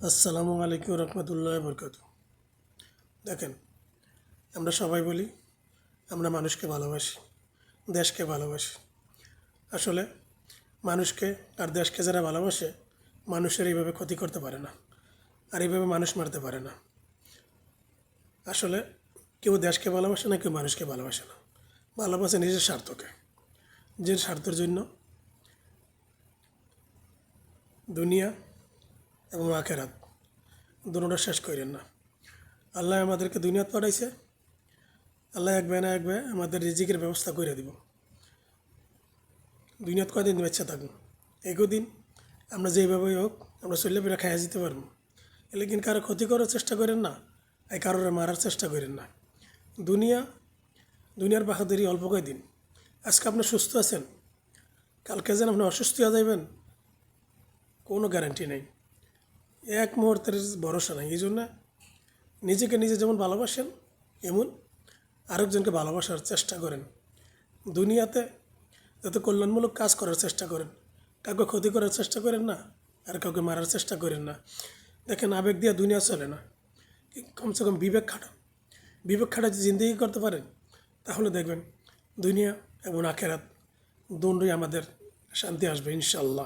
আসসালামু আলাইকুম রহমতুল্লাহ বরকাত। দেখেন, আমরা সবাই বলি আমরা মানুষকে ভালোবাসি, দেশকে ভালোবাসি। আসলে মানুষকে আর দেশকে যারা ভালোবাসে, মানুষের এইভাবে ক্ষতি করতে পারে না, আর এইভাবে মানুষ মারতে পারে না। আসলে কেউ দেশকে ভালোবাসে না, কেউ মানুষকে ভালোবাসে না, ভালোবাসে নিজের স্বার্থকে। যে স্বার্থের জন্য দুনিয়া এবং আখেরাত দুটোটা শেষ করেন না। আল্লাহ আমাদেরকে দুনিয়াত পাঠাইছে, আল্লাহ এক না এক আমাদের রিজিকের ব্যবস্থা করে দিব। দুনিয়াত কয়দিন বাচ্চা থাকবো, এগোদিন আমরা যেইভাবেই হোক আমরা চললে পেরে খাইয়া যেতে পারবো। এলে কিন্তু কারো ক্ষতি করার চেষ্টা করেন না, এই কারোর মারার চেষ্টা করেন না। দুনিয়ার বাহাদুরি অল্প কয়দিন। আজকে আপনি সুস্থ আছেন, কালকে যেন আপনি অসুস্থ হয়ে যাবেন কোনো গ্যারান্টি নেই, এক মুহূর্তের ভরসা নেই। এই জন্য নিজেকে নিজে যেমন ভালোবাসেন, এমন আরেকজনকে ভালোবাসার চেষ্টা করেন। দুনিয়াতে যত কল্যাণমূলক কাজ করার চেষ্টা করেন, কাউকে ক্ষতি করার চেষ্টা করেন না, আর কাউকে মারার চেষ্টা করেন না। দেখেন, আবেগ দিয়ে দুনিয়া চলে না, কমসে কম বিবেক খাটান। বিবেক খাটা যদি জিন্দগি করতে পারেন, তাহলে দেখবেন দুনিয়া এবং আখেরাত দুটোই আমাদের শান্তি আসবে ইনশাল্লাহ।